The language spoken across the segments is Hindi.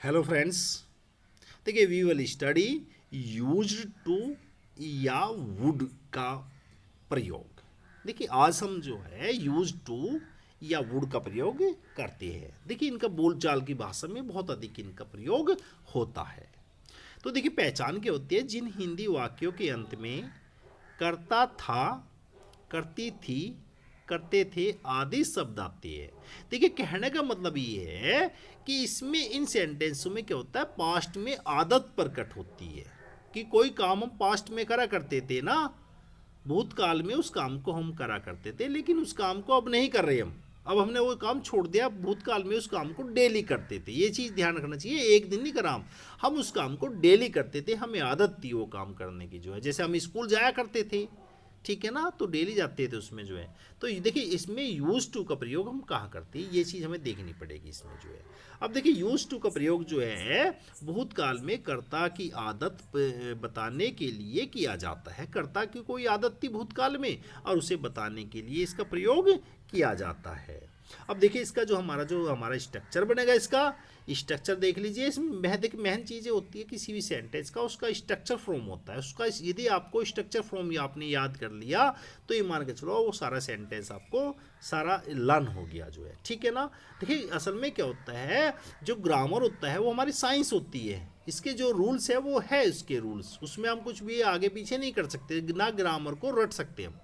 हेलो फ्रेंड्स, देखिए we will study used to या वुड का प्रयोग। देखिए आज हम जो है यूज्ड टू या वुड का प्रयोग करते हैं। देखिए इनका बोलचाल की भाषा में बहुत अधिक इनका प्रयोग होता है। तो देखिए पहचान क्या होती है, जिन हिंदी वाक्यों के अंत में करता था, करती थी, करते थे आदि शब्द आते हैं। देखिए कहने का मतलब ये है कि इसमें इन सेंटेंसों में क्या होता है, पास्ट में आदत प्रकट होती है कि कोई काम हम पास्ट में करा करते थे ना, भूतकाल में उस काम को हम करा करते थे, लेकिन उस काम को अब नहीं कर रहे हम। अब हमने वो काम छोड़ दिया। भूतकाल में उस काम को डेली करते थे, ये चीज़ ध्यान रखना चाहिए। एक दिन नहीं करा हम उस काम को डेली करते थे, हमें आदत थी वो काम करने की जो है। जैसे हम स्कूल जाया करते थे, ठीक है ना, तो डेली जाते थे उसमें जो है। तो देखिए इसमें यूज टू का प्रयोग हम कहाँ करते हैं, ये चीज़ हमें देखनी पड़ेगी इसमें जो है। अब देखिए यूज टू का प्रयोग जो है भूतकाल में कर्ता की आदत बताने के लिए किया जाता है। कर्ता की कोई आदत थी भूतकाल में और उसे बताने के लिए इसका प्रयोग किया जाता है। अब देखिए इसका जो हमारा स्ट्रक्चर बनेगा, इसका स्ट्रक्चर देख लीजिए। इसमें देखिए मेन चीज़ें होती है किसी भी सेंटेंस का, उसका स्ट्रक्चर फॉर्म होता है उसका। यदि आपको स्ट्रक्चर फॉर्म आपने याद कर लिया तो ये मान के चलो वो सारा सेंटेंस आपको सारा लर्न हो गया जो है, ठीक है ना। देखिए असल में क्या होता है, जो ग्रामर होता है वो हमारी साइंस होती है। इसके जो रूल्स है वो है इसके रूल्स, उसमें हम कुछ भी आगे पीछे नहीं कर सकते, ना ग्रामर को रट सकते हम।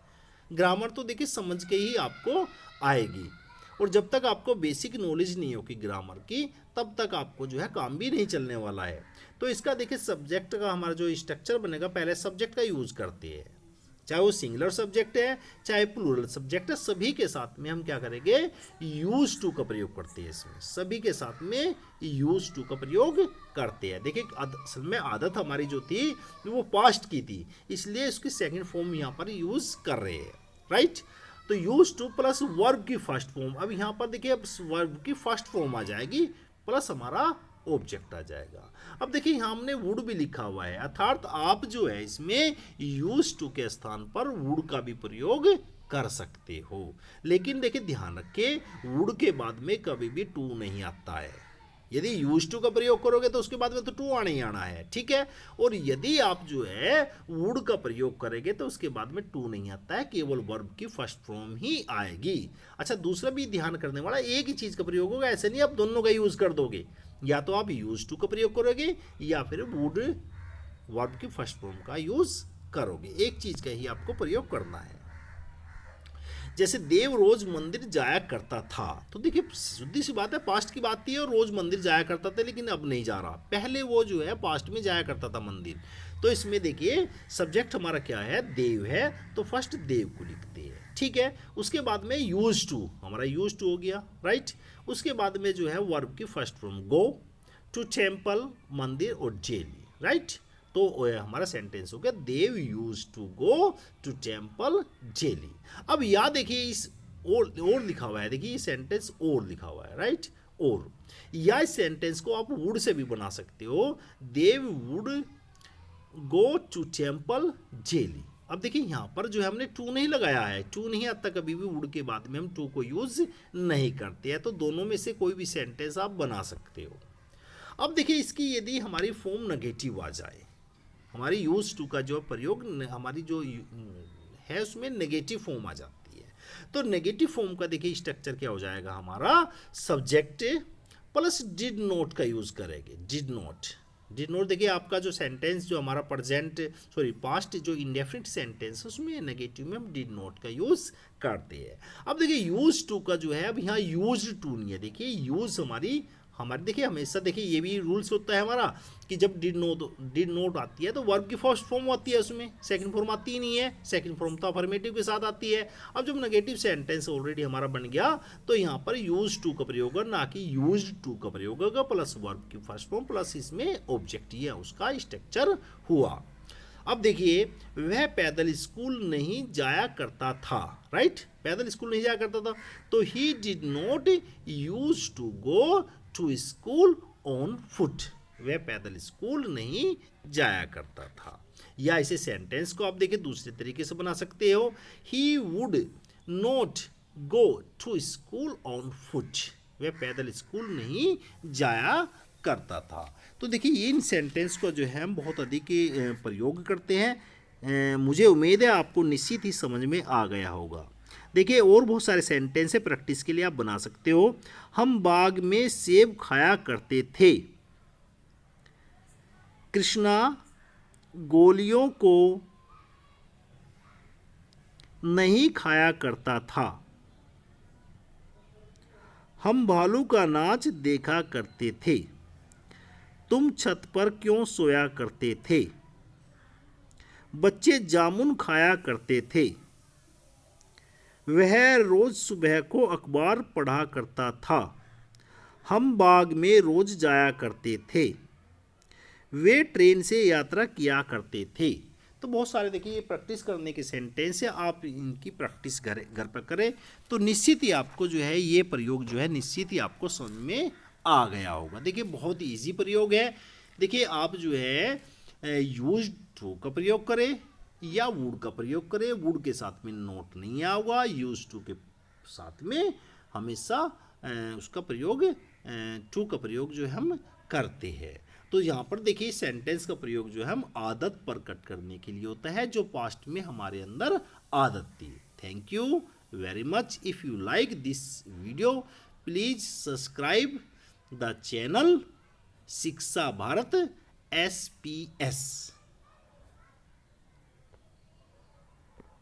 ग्रामर तो देखिए समझ के ही आपको आएगी, और जब तक आपको बेसिक नॉलेज नहीं होगी ग्रामर की तब तक आपको जो है काम भी नहीं चलने वाला है। तो इसका देखिए सब्जेक्ट का हमारा जो स्ट्रक्चर बनेगा, पहले सब्जेक्ट का यूज़ करते हैं, चाहे वो सिंगुलर सब्जेक्ट है चाहे प्लूरल सब्जेक्ट है, सभी के साथ में हम क्या करेंगे, यूज टू का प्रयोग करते हैं। इसमें सभी के साथ में यूज टू का प्रयोग करते हैं। देखिए असल में आदत हमारी जो थी वो पास्ट की थी, इसलिए इसकी सेकंड फॉर्म यहाँ पर यूज़ कर रहे हैं, राइट। तो यूज टू प्लस वर्ब की फर्स्ट फॉर्म, अब यहाँ पर देखिए अब वर्ब की फर्स्ट फॉर्म आ जाएगी प्लस हमारा ऑब्जेक्ट आ जाएगा। अब देखिए यहाँ हमने वुड भी लिखा हुआ है, अर्थात आप जो है इसमें यूज टू के स्थान पर वुड का भी प्रयोग कर सकते हो। लेकिन देखिए ध्यान रखें वुड के बाद में कभी भी टू नहीं आता है। यदि यूज टू का प्रयोग करोगे तो उसके बाद में तो टू आना ही आना है, ठीक है। और यदि आप जो है वुड का प्रयोग करेंगे तो उसके बाद में टू नहीं आता है, केवल वर्ब की फर्स्ट फॉर्म ही आएगी। अच्छा दूसरा भी ध्यान करने वाला, एक ही चीज़ का प्रयोग होगा, ऐसे नहीं आप दोनों का यूज कर दोगे। या तो आप यूज टू का प्रयोग करोगे या फिर वुड वर्ब की फर्स्ट फॉर्म का यूज करोगे, एक चीज़ का ही आपको प्रयोग करना है। जैसे देव रोज मंदिर जाया करता था, तो देखिए सीधी सी बात है, पास्ट की बात थी और रोज मंदिर जाया करता था, लेकिन अब नहीं जा रहा। पहले वो जो है पास्ट में जाया करता था मंदिर। तो इसमें देखिए सब्जेक्ट हमारा क्या है, देव है, तो फर्स्ट देव को लिखते हैं, ठीक है। उसके बाद में यूज टू, हमारा यूज टू हो गया, राइट। उसके बाद में जो है वर्ब की first form go to temple, मंदिर और जेली, राइट। तो हमारा सेंटेंस हो गया they used to go to temple daily. अब यहाँ देखिए इस और लिखा हुआ है, देखिए ये सेंटेंस और लिखा हुआ है, राइट। और या इस सेंटेंस को आप वुड से भी बना सकते हो, they would go to temple daily. अब देखिए यहाँ पर जो है हमने टू नहीं लगाया है, टू नहीं आता कभी भी वुड के बाद में हम टू को यूज नहीं करते हैं। तो दोनों में से कोई भी सेंटेंस आप बना सकते हो। अब देखिए इसकी यदि हमारी फॉर्म नेगेटिव आ जाए, हमारी यूज टू का जो प्रयोग हमारी जो है उसमें नेगेटिव फॉर्म आ जाती है, तो नेगेटिव फॉर्म का देखिए स्ट्रक्चर क्या हो जाएगा, हमारा सब्जेक्ट प्लस डिड नॉट का यूज करेंगे। डिड नॉट देखिए आपका जो सेंटेंस जो हमारा पास्ट जो इंडेफिनिट सेंटेंस उसमें नेगेटिव में हम डिड नॉट का यूज करते हैं। अब देखिए यूज टू का जो है, अब यहाँ यूज टू नहीं है, देखिए यूज हमारी देखिए हमेशा देखिए ये भी रूल्स होता है हमारा कि जब डिड नोट आती है तो वर्ब की फर्स्ट फॉर्म आती है, उसमें सेकंड फॉर्म आती ही नहीं है। सेकंड फॉर्म तो अफर्मेटिव के साथ आती है। अब जब नेगेटिव सेंटेंस ऑलरेडी हमारा बन गया तो यहाँ पर यूज टू का प्रयोग होगा, ना कि यूज टू का प्रयोग होगा, प्लस वर्ब की फर्स्ट फॉर्म प्लस इसमें ऑब्जेक्ट, ये उसका स्ट्रक्चर हुआ। अब देखिए वह पैदल स्कूल नहीं जाया करता था, राइट। पैदल स्कूल नहीं जाया करता था, तो he did not use to go to school on foot, वह पैदल स्कूल नहीं जाया करता था। या इसे सेंटेंस को आप देखिए दूसरे तरीके से बना सकते हो, he would not go to school on foot, वह पैदल स्कूल नहीं जाया करता था। तो देखिए ये इन सेंटेंस को जो है हम बहुत अधिक प्रयोग करते हैं। मुझे उम्मीद है आपको निश्चित ही समझ में आ गया होगा। देखिए और बहुत सारे सेंटेंस है, प्रैक्टिस के लिए आप बना सकते हो। हम बाग में सेब खाया करते थे। कृष्णा गोलियों को नहीं खाया करता था। हम भालू का नाच देखा करते थे। तुम छत पर क्यों सोया करते थे? बच्चे जामुन खाया करते थे। वह रोज सुबह को अखबार पढ़ा करता था। हम बाग में रोज जाया करते थे। वे ट्रेन से यात्रा किया करते थे। तो बहुत सारे देखिए ये प्रैक्टिस करने के सेंटेंस है, आप इनकी प्रैक्टिस घर पर करें तो निश्चित ही आपको जो है ये प्रयोग जो है निश्चित ही आपको समझ में आ गया होगा। देखिए बहुत ही ईजी प्रयोग है। देखिए आप जो है यूज टू का प्रयोग करें या वुड का प्रयोग करें। वुड के साथ में नोट नहीं आएगा, यूज टू के साथ में हमेशा उसका प्रयोग टू का प्रयोग जो है हम करते हैं। तो यहाँ पर देखिए सेंटेंस का प्रयोग जो है हम आदत प्रकट करने के लिए होता है, जो पास्ट में हमारे अंदर आदत थी। Thank you very much. If you like this video please subscribe the channel शिक्षा भारत SPS।